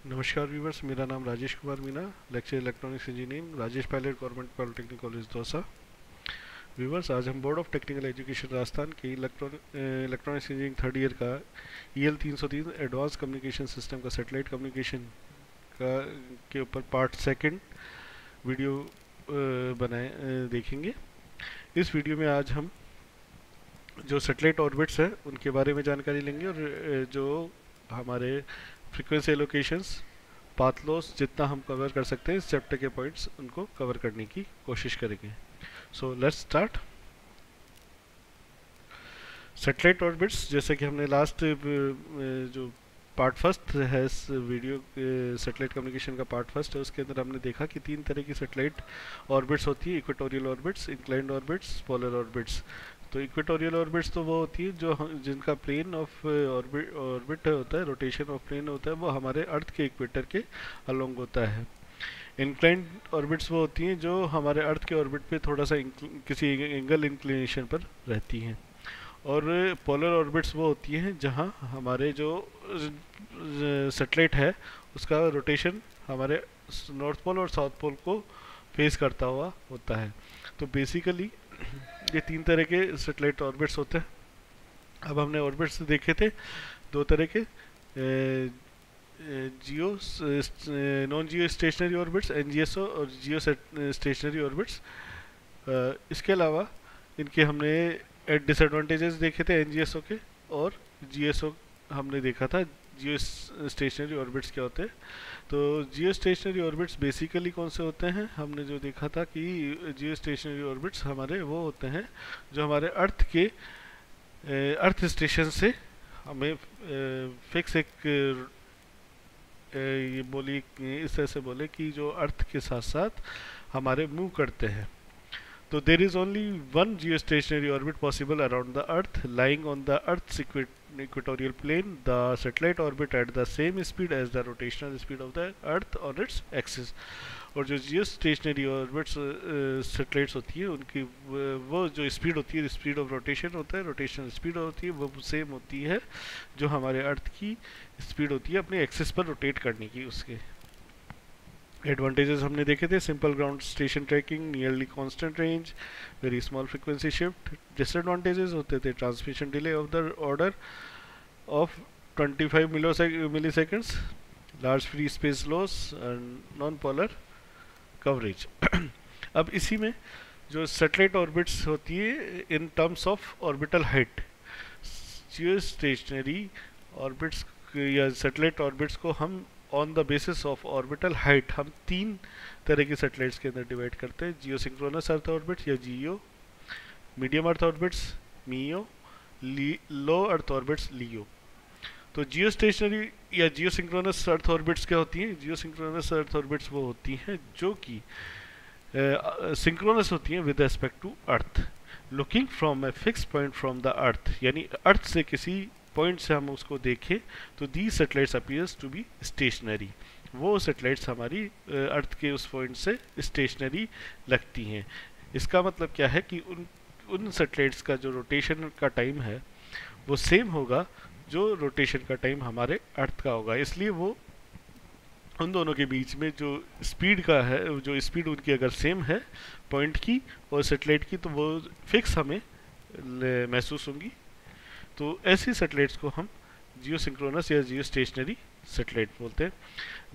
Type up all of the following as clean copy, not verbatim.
नमस्कार व्यूवर्स, मेरा नाम Rajesh Kumar Meena, lecture electronics engineering, Rajesh Pilot government polytechnic college Dausa. Viewers, आज हम board of technical education Rajasthan के इलेक्ट्रॉनिक्स इंजीनियरिंग थर्ड ईयर का EL 303 एडवांस कम्युनिकेशन सिस्टम का सैटेलाइट कम्युनिकेशन का के ऊपर पार्ट सेकंड वीडियो देखेंगे। इस वीडियो में आज हम जो सैटेलाइट ऑर्बिट्स हैं उनके बारे में जानकारी लेंगे और जो हमारे फ्रीक्वेंसी एलोकेशंस, पाथ लॉस, जितना हम कवर कर सकते हैं इस चैप्टर के पॉइंट्स उनको कवर करने की कोशिश करेंगे। So let's start. Satellite orbits, जैसे कि हमने लास्ट जो पार्ट फर्स्ट है इस वीडियो सैटेलाइट कम्युनिकेशन का पार्ट फर्स्ट है, उसके अंदर हमने देखा कि तीन तरह की सैटेलाइट ऑर्बिट्स होती है: equatorial orbits, inclined orbits, polar orbits. तो इक्वेटोरियल ऑर्बिट्स तो वो होती है जो जिनका प्लेन ऑफ ऑर्बिट होता है, रोटेशन ऑफ प्लेन होता है, वो हमारे अर्थ के इक्वेटर के अलोंग होता है। इंक्लाइंड ऑर्बिट्स वो होती हैं जो हमारे अर्थ के ऑर्बिट पे थोड़ा सा किसी एंगल इंक्लिनेशन पर रहती हैं। और पोलर ऑर्बिट्स वो होती हैं जहां हमारे जो सैटेलाइट है उसका रोटेशन हमारे नॉर्थ पोल और साउथ पोल को फेस करता हुआ होता है। तो बेसिकली ये तीन तरह के सैटेलाइट ऑर्बिट्स होते हैं। अब हमने ऑर्बिट्स देखे थे दो तरह के: GEO non geostationary orbits NGSO और जियो स्टेशनरी ऑर्बिट्स। इसके अलावा इनके हमने डिसएडवांटेजेस देखे थे NGSO के, और GSO हमने देखा था जियो स्टेशनरी ऑर्बिट्स क्या होते हैं। तो जियो स्टेशनरी ऑर्बिट्स बेसिकली कौन से होते हैं, हमने जो देखा था कि जियो स्टेशनरी ऑर्बिट्स हमारे वो होते हैं जो हमारे अर्थ के अर्थ स्टेशन से हमें फिक्स एक ये बोली इस तरह से बोले कि जो अर्थ के साथ साथ हमारे मूव करते हैं। तो there is only one geostationary orbit possible around the earth, lying on the earth's equatorial plane. The satellite orbit at the same speed as the rotational speed of the earth on its axis. और जो geostationary orbits satellites होती है उनकी वो जो speed होती है, speed of rotation होता है, रोटेशनल स्पीड होती है, वो सेम होती है जो हमारे अर्थ की स्पीड होती है अपने एक्सिस पर रोटेट करने की। उसके एडवांटेजेस हमने देखे थे: simple ground station tracking, nearly constant range, very small frequency shift. Disadvantages होते थे: transmission delay of the order of 25 milliseconds, large free space loss and non polar coverage. अब इसी में जो सैटेलाइट ऑर्बिट्स होती है in terms of orbital height, geostationary orbits या satellite orbits को हम on the basis of orbital height हम तीन तरह की सैटेलाइट्स के अंदर डिवाइड करते हैं: जियो सिंक्रोनस अर्थ ऑर्बिट्स या जियो, मीडियम अर्थ ऑर्बिट्स मियो, लो अर्थ ऑर्बिट्स लियो। तो जियो स्टेशनरी या जियो सिंक्रोनस अर्थ ऑर्बिट्स क्या होती हैं? जियो सिंक्रोनस अर्थ ऑर्बिट्स वो होती हैं जो कि सिंक्रोनस होती हैं with respect to earth, looking from a fix point from the earth, यानी अर्थ से किसी पॉइंट से हम उसको देखें तो the satellites appears to be stationary. वो सैटेलाइट्स हमारी अर्थ के उस पॉइंट से स्टेशनरी लगती हैं। इसका मतलब क्या है कि उन सैटेलाइट्स का जो रोटेशन का टाइम है वो सेम होगा जो रोटेशन का टाइम हमारे अर्थ का होगा, इसलिए वो उन दोनों के बीच में जो स्पीड का है, जो स्पीड उनकी अगर सेम है पॉइंट की और सैटेलाइट की, तो वो फिक्स हमें महसूस होंगी। तो ऐसी सैटेलाइट्स को हम जियो सिंक्रोनस या जियो स्टेशनरी सैटेलाइट बोलते हैं।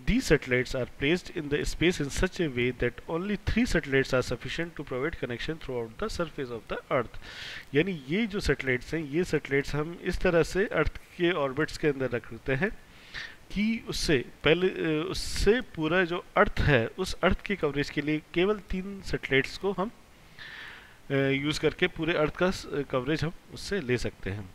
These satellites are placed in the space in such a way that only 3 satellites are sufficient to provide connection throughout the surface of the earth. यानी ये जो सैटेलाइट्स हैं, ये सैटेलाइट्स हम इस तरह से अर्थ के ऑर्बिट्स के अंदर रखते हैं कि उससे पूरा जो अर्थ है उस अर्थ की कवरेज के लिए केवल 3 सैटेलाइट्स को हम यूज़ करके पूरे अर्थ का कवरेज हम उससे ले सकते हैं।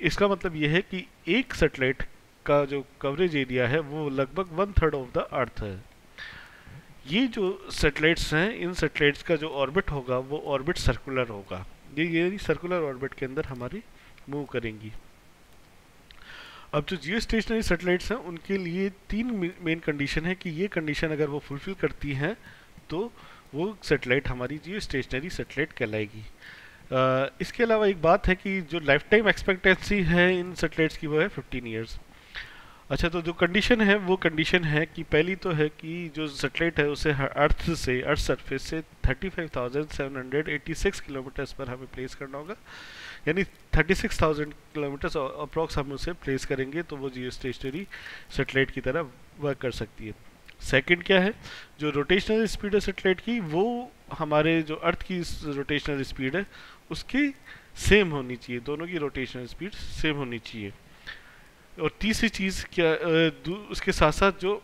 इसका मतलब ये है कि एक सैटेलाइट का जो कवरेज एरिया है वो लगभग 1/3 ऑफ द अर्थ है। ये जो सैटेलाइट्स हैं, इन सैटेलाइट्स का जो ऑर्बिट होगा वो ऑर्बिट सर्कुलर होगा, ये सर्कुलर ऑर्बिट के अंदर हमारी मूव करेंगी। अब जो जियो स्टेशनरी सैटेलाइट्स हैं उनके लिए 3 मेन कंडीशन है कि ये कंडीशन अगर वो फुलफिल करती हैं तो वो सैटेलाइट हमारी जियो स्टेशनरी सैटेलाइट कहलाएगी। इसके अलावा एक बात है कि जो लाइफ टाइम एक्सपेक्टेंसी है इन सैटेलाइट्स की वो है 15 ईयर्स। अच्छा, तो जो कंडीशन है वो कंडीशन है कि पहली तो है कि जो सैटेलाइट है उसे अर्थ सरफेस से 35,786 किलोमीटर्स पर हमें प्लेस करना होगा, यानी 36,000 किलोमीटर्स अप्रॉक्स हम उसे प्लेस करेंगे तो वो जियो स्टेशनरी सेटेलाइट की तरह वर्क कर सकती है। सेकंड क्या है, जो रोटेशनल स्पीड है सेटेलाइट की, वो हमारे जो अर्थ की रोटेशनल स्पीड है उसकी सेम होनी चाहिए, दोनों की रोटेशनल स्पीड सेम होनी चाहिए। और तीसरी चीज़ क्या, उसके साथ साथ जो,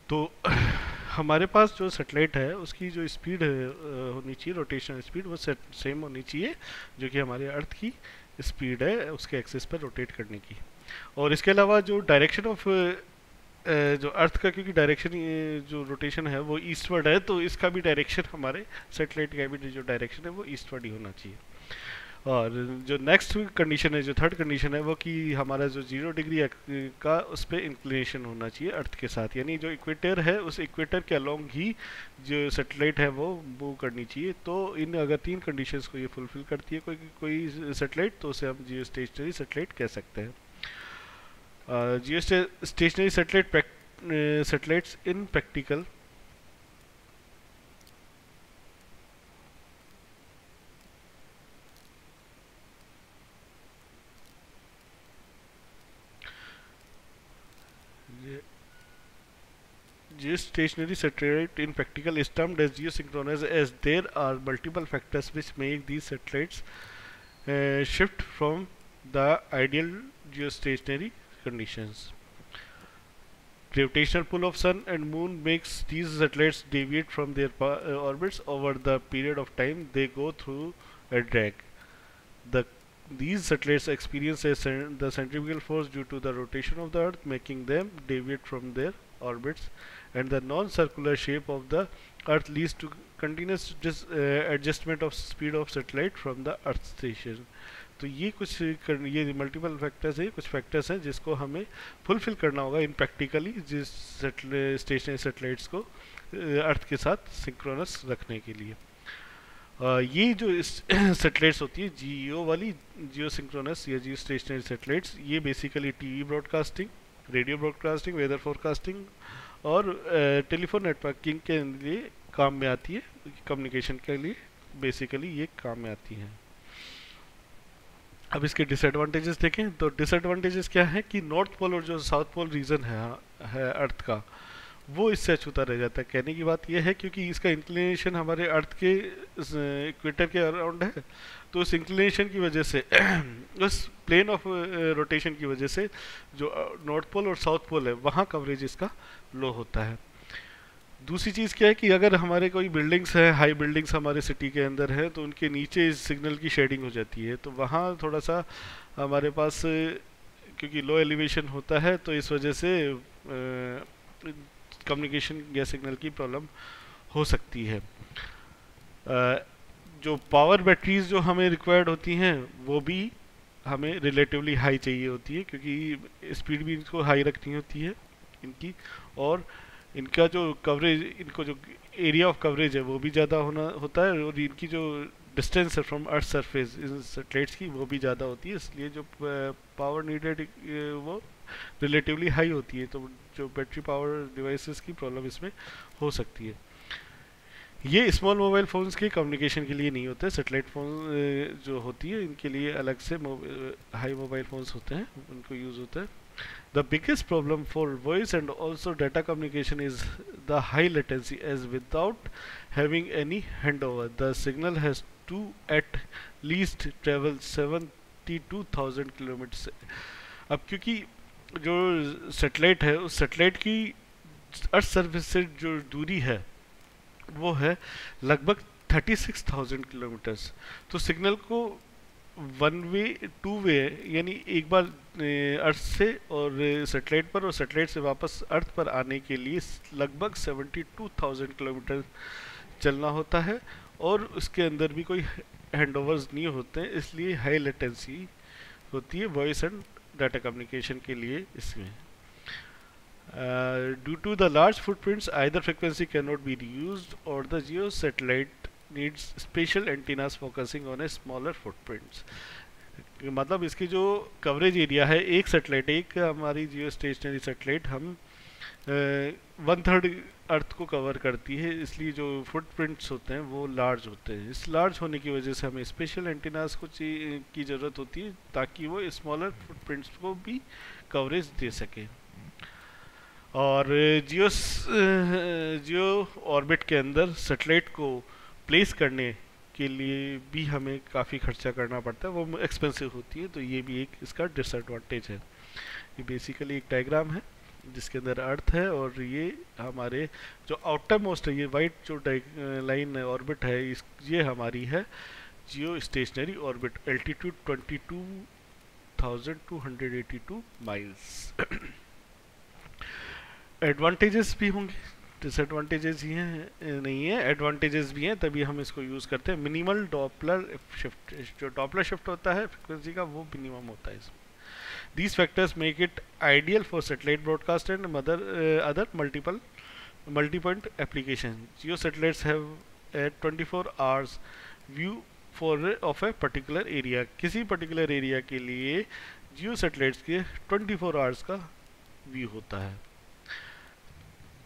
तो हमारे पास जो सेटेलाइट है उसकी जो स्पीड होनी चाहिए, रोटेशनल स्पीड, वो सेम होनी चाहिए जो कि हमारे अर्थ की स्पीड है उसके एक्सिस पर रोटेट करने की। और इसके अलावा जो डायरेक्शन ऑफ जो अर्थ का, क्योंकि डायरेक्शन जो रोटेशन है वो ईस्टवर्ड है, तो इसका भी डायरेक्शन, हमारे सेटेलाइट का भी जो डायरेक्शन है वो ईस्टवर्ड ही होना चाहिए। और जो नेक्स्ट कंडीशन है, जो थर्ड कंडीशन है, वो कि हमारा जो 0 डिग्री का उस पर इंक्लिनेशन होना चाहिए अर्थ के साथ, यानी जो इक्वेटर है उस इक्वेटर के अलोंग ही जो सेटेलाइट है वो मूव करनी चाहिए। तो इन अगर तीन कंडीशंस को ये फुलफिल करती है कोई कोई सेटेलाइट, तो उसे हम जियो स्टेशनरी सेटेलाइट कह सकते हैं। जियो stationery satellites in practical, geostationary satellite in practical is termed as geosynchronous, as there are multiple factors which make these satellites shift from the ideal geostationary conditions. Gravitational pull of sun and moon makes these satellites deviate from their orbits over the period of time they go through a drag. The These satellites experience the centrifugal force due to the rotation of the Earth, making them deviate from their orbits, and the non-circular shape of the Earth leads to continuous adjustment of speed of satellite from the Earth station. तो ये कुछ ये multiple factors हैं, कुछ factors हैं जिसको हमें fulfil करना होगा इन प्रैक्टिकली, जिस स्टेशनरी सेटेलाइट्स को अर्थ के साथ सिंक्रोनस रखने के लिए। ये जो सेटेलाइट्स होती है जियो वाली, जियो सिंक्रोनस या जियो स्टेशनरी सेटेलाइट्स, ये basically TV broadcasting, radio broadcasting, weather forecasting और टेलीफोन नेटवर्किंग के लिए काम में आती है, कम्युनिकेशन के लिए बेसिकली ये काम में आती हैं। अब इसके डिसएडवांटेजेस देखें तो डिसएडवांटेजेस क्या है कि नॉर्थ पोल और जो साउथ पोल रीजन है अर्थ का, वो इससे अछूता रह जाता है। कहने की बात यह है क्योंकि इसका इंक्लिनेशन हमारे अर्थ के इक्वेटर के अराउंड है, तो उस इंक्लिनेशन की वजह से उस प्लेन ऑफ रोटेशन की वजह से जो नॉर्थ पोल और साउथ पोल है वहाँ कवरेज इसका लो होता है। दूसरी चीज़ क्या है कि अगर हमारे कोई बिल्डिंग्स हैं, हाई बिल्डिंग्स हमारे सिटी के अंदर है, तो उनके नीचे इस सिग्नल की शेडिंग हो जाती है, तो वहाँ थोड़ा सा हमारे पास क्योंकि लो एलिवेशन होता है तो इस वजह से कम्युनिकेशन या सिग्नल की प्रॉब्लम हो सकती है। जो पावर बैटरीज जो हमें रिक्वायर्ड होती हैं वो भी हमें रिलेटिवली हाई चाहिए होती है, क्योंकि स्पीड भी इनको हाई रखनी होती है इनकी, और इनका जो कवरेज, इनको जो एरिया ऑफ कवरेज है वो भी ज़्यादा होता है, और इनकी जो डिस्टेंस है from earth surface in satellites की वो भी ज़्यादा होती है, इसलिए जो पावर नीडेड वो रिलेटिवली हाई होती है, तो जो बैटरी पावर डिवाइसेस की प्रॉब्लम इसमें हो सकती है। ये स्मॉल मोबाइल फ़ोन्स के कम्युनिकेशन के लिए नहीं होते, सेटेलाइट फ़ोन जो होती है इनके लिए अलग से हाई मोबाइल फ़ोन्स होते हैं, उनको यूज़ होता है। The biggest problem for voice and also data communication is the high latency, as without having any handover, the signal has to at least travel 72,000 kilometers. अब क्योंकि जो सेटेलाइट है उस सेटेलाइट की अर्थ सरफेस से जो दूरी है वो है लगभग 36,000 किलोमीटर्स, तो सिग्नल को वन वे टू वे यानी एक बार अर्थ से और सेटेलाइट पर और सेटेलाइट से वापस अर्थ पर आने के लिए लगभग 72,000 किलोमीटर चलना होता है, और उसके अंदर भी कोई हैंडओवर्स नहीं होते हैं, इसलिए हाई लेटेंसी होती है वॉइस एंड डाटा कम्युनिकेशन के लिए इसमें। Due to the large footprints either frequency can not be reused और the GEO satellite needs special antennas focusing on a smaller footprints. मतलब इसकी जो कवरेज एरिया है, एक सेटेलाइट, एक हमारी जियो स्टेशनरी सेटेलाइट हम 1/3 अर्थ को कवर करती है, इसलिए जो फुटप्रिंट्स होते हैं वो लार्ज होते हैं। इस लार्ज होने की वजह से हमें स्पेशल एंटीनास को की ज़रूरत होती है ताकि वो स्मॉलर फुटप्रिंट्स को भी कवरेज दे सके। और जियो जियो ऑर्बिट के अंदर सेटेलाइट को प्लेस करने के लिए भी हमें काफ़ी खर्चा करना पड़ता है, वो एक्सपेंसिव होती है, तो ये भी एक इसका डिसएडवांटेज है। ये बेसिकली एक डायग्राम है जिसके अंदर अर्थ है और ये हमारे जो आउटर मोस्ट है, ये वाइट जो लाइन ऑर्बिट है, ये हमारी है जियो stationery orbit, altitude 22,282 miles. Advantages भी होंगे, डिसएडवांटेजेस ही हैं नहीं है, एडवांटेजेस भी हैं, तभी हम इसको यूज़ करते हैं। मिनिमल डॉपलर शिफ्ट, जो डॉपलर शिफ्ट होता है फ्रिक्वेंसी का, वो मिनिमम होता है इसमें। These factors make it ideal for satellite broadcast and other multi-point application. Geo satellites have a 24 hours view of a particular area. किसी particular area के लिए जियो सैटेलाइट्स के 24 hours का व्यू होता है।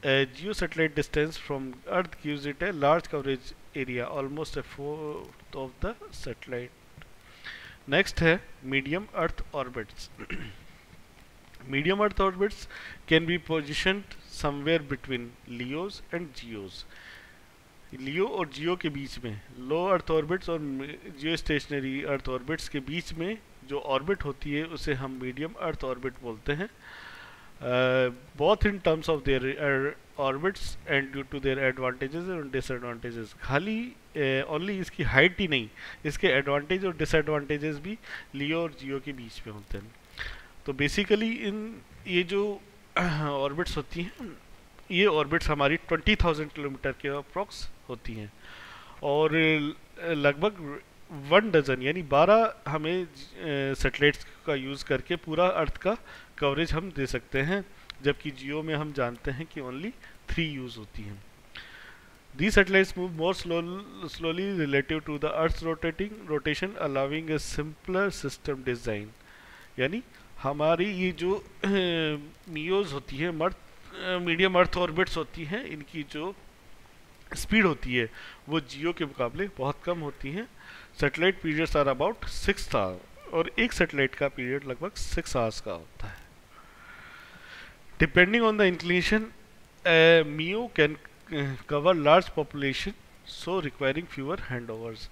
A geosatellite distance from Earth gives it a large coverage area, almost a fourth of the satellite. Next है medium earth orbits. Medium earth orbits can be positioned somewhere between LEOs and GEOs. LEO और GEO के बीच में, लो अर्थ orbits और जियो stationery अर्थ orbits के बीच में जो orbit होती है उसे हम मीडियम अर्थ ऑर्बिट बोलते हैं। Both in terms of their orbits and due to their advantages और डिसएडवांटेजेस। खाली ओनली इसकी हाइट ही नहीं, इसके एडवांटेज और डिसएडवांटेजेस भी लियो और जियो के बीच में होते हैं। तो बेसिकली ये जो ऑर्बिट्स होती हैं, ये ऑर्बिट्स हमारी 20,000 किलोमीटर के अप्रॉक्स होती हैं और लगभग 1 डजन यानी 12 हमें सेटेलाइट्स का यूज़ करके पूरा अर्थ का कवरेज हम दे सकते हैं, जबकि जियो में हम जानते हैं कि ओनली 3 यूज़ होती हैं। These satellites move more slowly relative to the Earth's rotation, allowing a simpler system design. यानी हमारी ये जो मियोज होती है, मीडियम अर्थ ऑर्बिट्स होती हैं, इनकी जो स्पीड होती है वो जियो के मुकाबले बहुत कम होती हैं। Satellite periods are about 6 hour और एक सैटेलाइट का पीरियड लगभग 6 आवर्स का होता है। Depending on the inclination, MEO can cover large population, so requiring fewer handovers.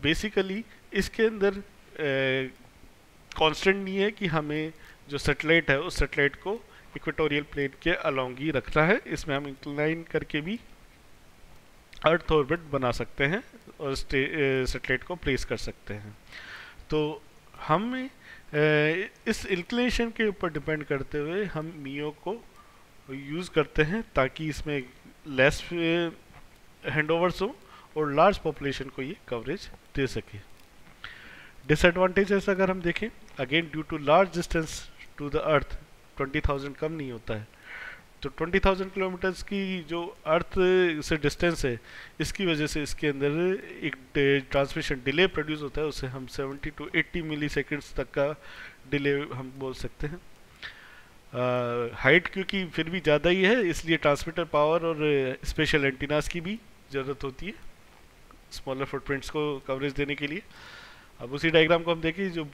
Basically इसके अंदर कांस्टेंट नहीं है कि हमें जो सैटेलाइट है उस सैटेलाइट को इक्वेटोरियल प्लेन के अलोंग ही रखना है, इसमें हम इंक्लाइन करके भी अर्थ ऑर्बिट बना सकते हैं और सैटेलाइट को प्लेस कर सकते हैं। तो हम इस इंक्लिनेशन के ऊपर डिपेंड करते हुए हम मियो को यूज़ करते हैं ताकि इसमें लेस हैंडओवर्स हो और लार्ज पॉपुलेशन को ये कवरेज दे सके। डिसएडवांटेजेस अगर हम देखें, again due to large distance to the earth, 20,000 कम नहीं होता है, तो 20,000 किलोमीटर्स की जो अर्थ से डिस्टेंस है, इसकी वजह से इसके अंदर एक ट्रांसमिशन डिले प्रोड्यूस होता है, उसे हम 70 to 80 मिली सेकेंड्स तक का डिले हम बोल सकते हैं। हाइट क्योंकि फिर भी ज़्यादा ही है, इसलिए ट्रांसमीटर पावर और स्पेशल एंटीनास की भी ज़रूरत होती है स्मॉलर फुटप्रिंट्स को कवरेज देने के लिए। अब उसी डायग्राम को हम देखें, जो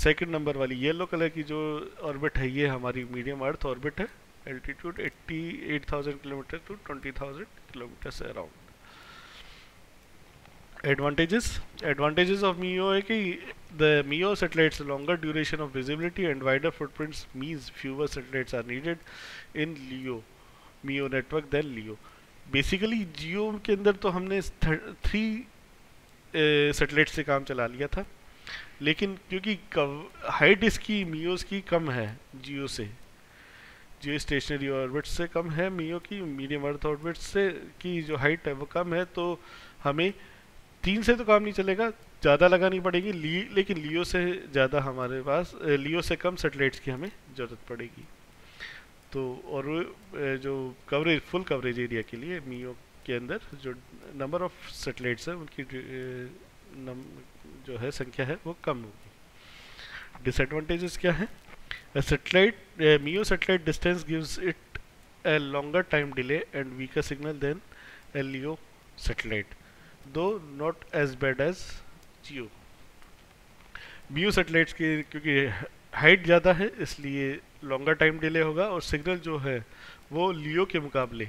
सेकंड नंबर वाली येलो कलर की जो ऑर्बिट है, ये हमारी मीडियम अर्थ ऑर्बिट है, एल्टीट्यूड 88,000 किलोमीटर टू 20,000 किलोमीटर से अराउंड। एडवांटेजेस ऑफ मियो है कि the MEO satellites longer duration of visibility and wider footprints means fewer satellites are needed in MEO network than LEO. Basically GEO के अंदर तो हमने 3 satellite से काम चला लिया था, लेकिन क्योंकि हाइट इसकी मियोज की कम है, जियो से, जियो स्टेशनरी ऑर्बिट से कम है मियो की, मीडियम अर्थ ऑर्बिट से की जो हाइट है वो कम है, तो हमें 3 से तो काम नहीं चलेगा, ज़्यादा लगानी पड़ेगी, लेकिन लियो से ज़्यादा हमारे पास, लियो से कम सेटेलाइट्स की हमें ज़रूरत पड़ेगी। तो और जो कवरेज, फुल कवरेज एरिया के लिए मियो के अंदर जो नंबर ऑफ सेटेलाइट्स है उनकी जो है संख्या है वो कम होगी। डिसएडवांटेजेस क्या है? MEO satellite distance gives it a longer time delay and weaker signal than LEO satellite, though not as bad as GEO. MEO satellites की क्योंकि हाइट ज़्यादा है इसलिए लॉन्गर टाइम डिले होगा, और सिग्नल जो है वो लियो के मुकाबले,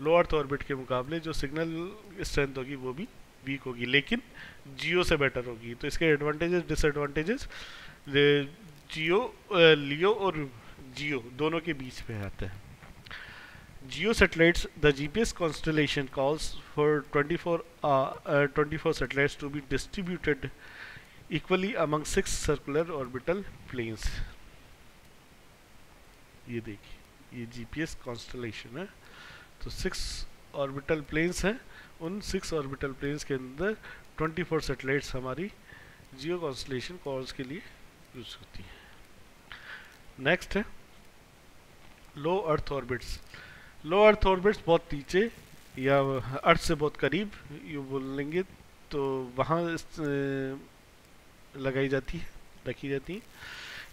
लो अर्थ ऑर्बिट के मुकाबले जो सिग्नल स्ट्रेंथ होगी वो भी वीक होगी, लेकिन जियो से बेटर होगी। तो इसके एडवांटेजेस डिसएडवांटेजेस जियो, लियो और जियो दोनों के बीच में आते हैं। GEO satellites, the GPS constellation calls for 24 satellites to be distributed equally among 6 circular orbital planes. ये देखिए ये जीपीएस कॉन्स्टलेशन है, तो 6 ऑर्बिटल प्लेन्स हैं, उन 6 ऑर्बिटल प्लेन्स के अंदर 24 सैटेलाइट्स हमारी जियो कॉन्स्टलेशन कॉल्स के लिए यूज होती है। नेक्स्ट है लो अर्थ ऑर्बिट्स। लो अर्थ ऑर्बिट्स बहुत नीचे या अर्थ से बहुत करीब यू बोलेंगे तो वहाँ लगाई जाती है, रखी जाती है।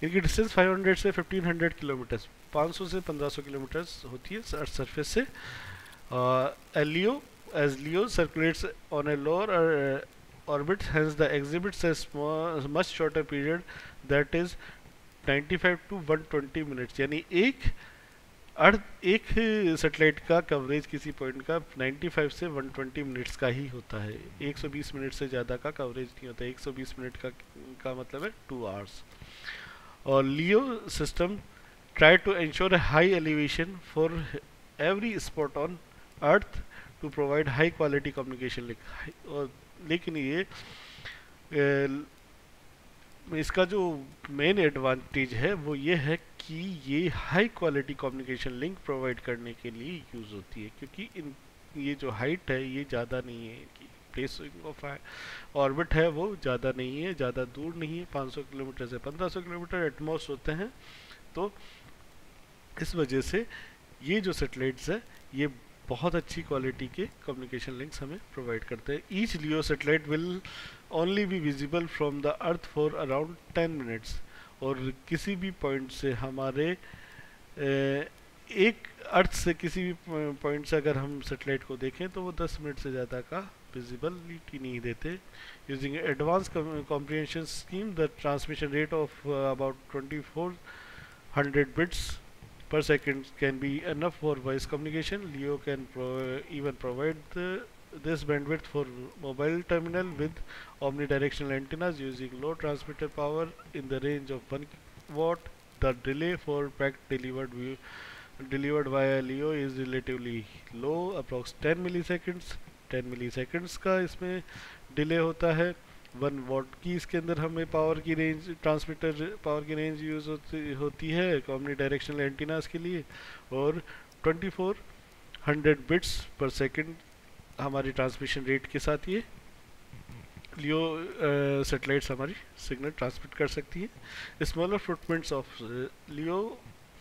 इनकी डिस्टेंस 500 से 1500 किलोमीटर, 500 से 1500 किलोमीटर होती है अर्थ सरफेस से। LEO as LEO circulates on a lower orbit, hence the exhibits a much shorter period, that is 95 to 120 minutes, यानी एक सैटेलाइट का कवरेज किसी पॉइंट का 95 से 120 मिनट्स का ही होता है। 120 मिनट से ज़्यादा का कवरेज नहीं होता। 120 मिनट का मतलब है 2 आवर्स। और LEO system try to ensure a high elevation for every spot on earth to provide high quality communication link। और लेकिन ये इसका जो मेन एडवांटेज है वो ये है कि ये high quality communication link provide करने के लिए यूज़ होती है, क्योंकि ये जो हाइट है ये ज़्यादा नहीं है, प्लेसिंग ऑफ ऑर्बिट है वो ज़्यादा नहीं है, ज़्यादा दूर नहीं है, 500 किलोमीटर से 1500 किलोमीटर एटमॉस होते हैं। तो इस वजह से ये जो सैटेलाइट्स है ये बहुत अच्छी क्वालिटी के कम्युनिकेशन लिंक्स हमें प्रोवाइड करते हैं। Each Leo satellite will only be visible from the earth for around 10 minutes. और किसी भी पॉइंट से हमारे एक अर्थ से किसी भी पॉइंट से अगर हम सैटेलाइट को देखें तो वो 10 मिनट से ज़्यादा का विजिबिलिटी नहीं देते। Using advance comprehension scheme the transmission rate of about 2400 bits per second can be enough for voice communication. LEO can even provide this bandwidth for mobile terminal with omnidirectional antennas using low transmitter power in the range of 1 watt. The delay for packet delivered via LEO is relatively low, approx 10 milliseconds। 10 milliseconds का इसमें delay होता है। 1 what की इसके अंदर हमें power की range, transmitter power की रेंज यूज़ होती है ओमनी डायरेक्शनल एंटीनास के लिए। और 2400 बिट्स पर सेकंड हमारी ट्रांसमिशन रेट के साथ ये लियो सैटेलाइट्स हमारी सिग्नल ट्रांसमिट कर सकती है। Smaller footprints of Leo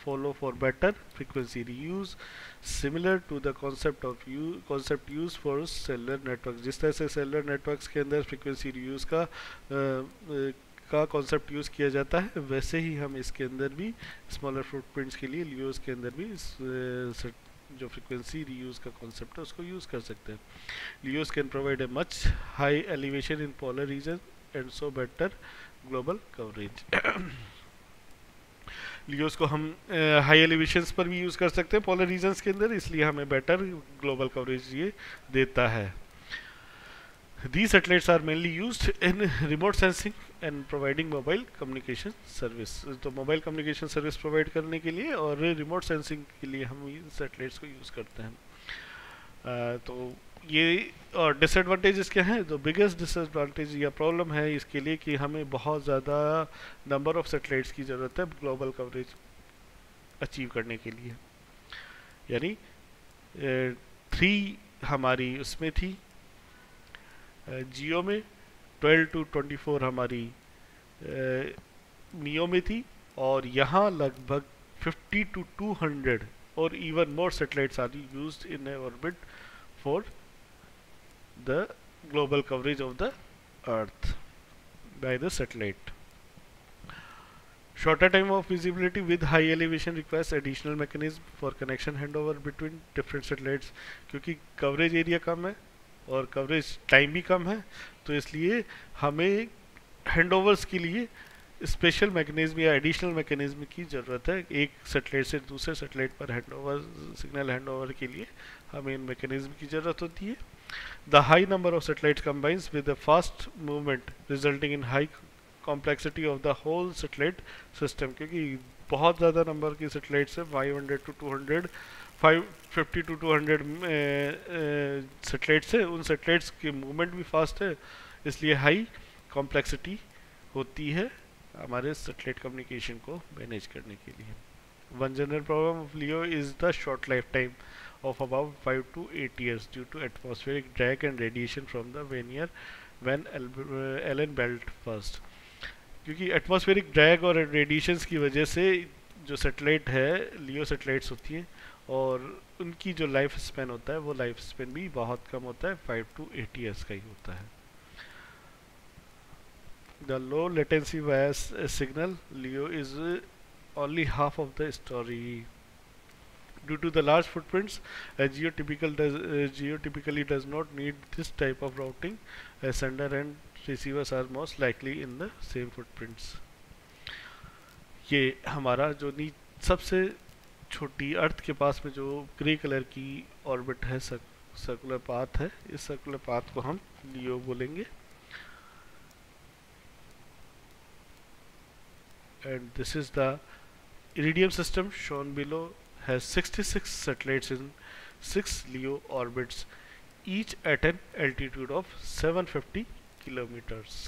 follow for better frequency reuse, similar to the concept used for cellular networks। जिस तरह से सेलुलर नेटवर्क्स के अंदर फ्रीक्वेंसी रीयूज का कॉन्सेप्ट यूज़ किया जाता है, वैसे ही हम इसके अंदर भी स्मॉलर फुटप्रिंट्स के लिए लियोज के अंदर भी जो फ्रीक्वेंसी रीयूज का कॉन्सेप्ट है उसको यूज़ कर सकते हैं। Leos can provide a much high elevation in polar region and so better global coverage. Leos को हम हाई एलिवेशंस पर भी यूज़ कर सकते हैं पोलर रीजन्स के अंदर, इसलिए हमें बेटर ग्लोबल कवरेज ये देता है। These satellites are mainly used in remote sensing and providing mobile communication service। तो मोबाइल कम्युनिकेशन सर्विस प्रोवाइड करने के लिए और रिमोट सेंसिंग के लिए हम इन सैटेलाइट्स को यूज़ करते हैं। तो ये और डिसएडवांटेजेस क्या हैं? तो बिगेस्ट डिसएडवांटेज या प्रॉब्लम है इसके लिए कि हमें बहुत ज़्यादा नंबर ऑफ सैटेलाइट्स की ज़रूरत है ग्लोबल कवरेज अचीव करने के लिए। यानी 3 हमारी उसमें थी जियो में, 12 to 24 हमारी मियो में थी, और यहाँ लगभग 50 to 200 और even more satellites are used in orbit for the global coverage of the earth by the satellite। Shorter time of visibility with high elevation requires additional mechanism for connection handover between different satellites, क्योंकि coverage area कम है और coverage time भी कम है, तो इसलिए हमें हैंडओवर्स के लिए स्पेशल मैकेनिज्म या एडिशनल मैकेनिज्म की ज़रूरत है। एक सेटेलाइट से दूसरे सेटेलाइट पर हैंडओवर, सिग्नल हैंडओवर के लिए हमें इन मैकेनिज्म की ज़रूरत होती है। The high number of satellites combines with the fast movement resulting in high complexity of the whole satellite system, क्योंकि बहुत ज़्यादा नंबर की सैटेलाइट्स है, 500 to 200, 550 to 200 सैटेलाइट्स है, उन सैटेलाइट्स की मूवमेंट भी फास्ट है, इसलिए हाई कॉम्प्लेक्सिटी होती है हमारे सैटेलाइट कम्युनिकेशन को मैनेज करने के लिए। One general problem of Leo is the short life time of about 5 to 8 years due to atmospheric drag and radiation from the Vernier when Allen Belt first, क्योंकि atmospheric drag और radiations की वजह से जो satellite है, LEO satellites होती हैं, और उनकी जो लाइफ स्पेन होता है वो लाइफ स्पेन भी बहुत कम होता है, 5 to 8 years का ही होता है। The low latency via signal Leo is only half of the story. Due to the large footprints, geotypically does not need this type of routing, as sender and receivers are most likely in the same footprints. ये हमारा जो सबसे छोटी अर्थ के पास में जो grey colour की orbit है, सर्कुलर पाथ है, इस सर्कुलर पाथ को हम लियो बोलेंगे। And this is the Iridium system shown below has 66 satellites in 6 LEO orbits, each at an altitude of 750 kilometers.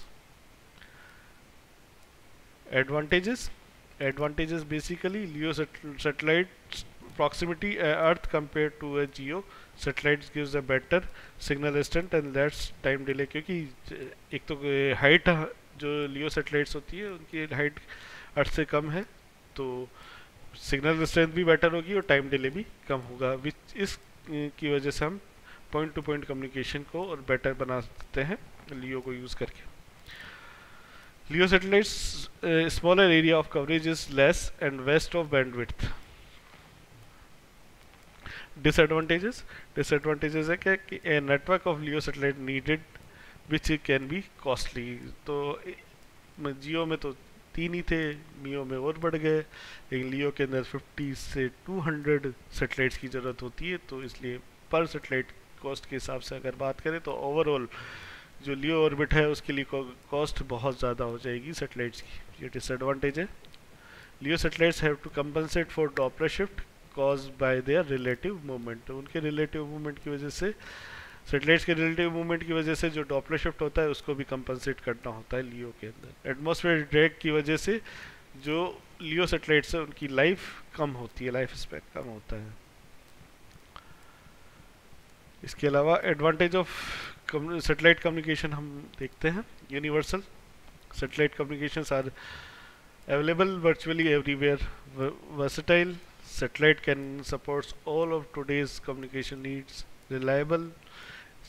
Advantages basically LEO satellite proximity Earth compared to a GEO satellite gives a better signal strength and less time delay, क्योंकि एक तो height जो LEO satellites होती है उनकी height अर्थ से कम है, तो सिग्नल स्ट्रेंथ भी बेटर होगी और टाइम डिले भी कम होगा, विच इस की वजह से हम पॉइंट टू पॉइंट कम्युनिकेशन को और बेटर बना सकते हैं लियो को यूज़ करके। LEO satellites smaller area of coverage is less and waste of bandwidth. Disadvantages है क्या कि a network of LEO satellite needed which can be costly. तो जियो में तो 3 ही थे, मियो में और बढ़ गए, लेकिन लियो के अंदर 50 से 200 सैटेलाइट्स की ज़रूरत होती है, तो इसलिए पर सैटेलाइट कॉस्ट के हिसाब से अगर बात करें तो ओवरऑल जो लियो ऑर्बिट है उसके लिए कॉस्ट बहुत ज़्यादा हो जाएगी सैटेलाइट्स की, ये डिसएडवांटेज है। LEO satellites have to compensate for Doppler shift caused by their relative movement. उनके रिलेटिव मूवमेंट की वजह से, सैटेलाइट्स के रिलेटिव मूवमेंट की वजह से जो डॉपलर शिफ्ट होता है उसको भी कंपनसेट करना होता है लियो के अंदर। एटमॉस्फेयर ड्रैग की वजह से जो लियो सैटेलाइट्स है उनकी लाइफ कम होती है, लाइफ स्पैन कम होता है। इसके अलावा एडवांटेज ऑफ सैटेलाइट कम्युनिकेशन हम देखते हैं। Universal satellite communications are available virtually everywhere, versatile satellite can supports all of today's communication needs, reliable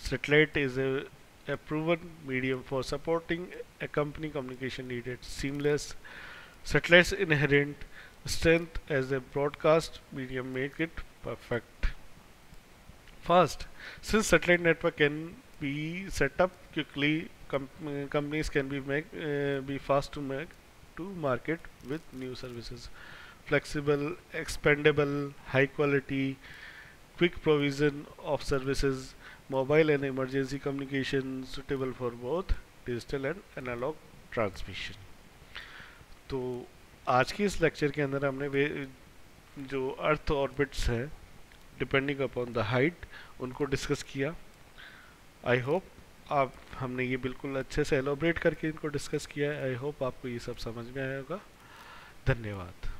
satellite is a proven medium for supporting a company communication needed, seamless satellites inherent strength as a broadcast medium make it perfect, fast since satellite network can be set up quickly, companies can be fast to market with new services, flexible, expandable, high quality, quick provision of services, mobile and emergency communication suitable for both digital and analog transmission। तो आज की इस lecture के अंदर हमने जो अर्थ orbits हैं depending upon the height उनको डिस्कस किया। आई होप हमने ये बिल्कुल अच्छे से एलोबरेट करके इनको डिस्कस किया है। आई होप आपको ये सब समझ में आया होगा। धन्यवाद।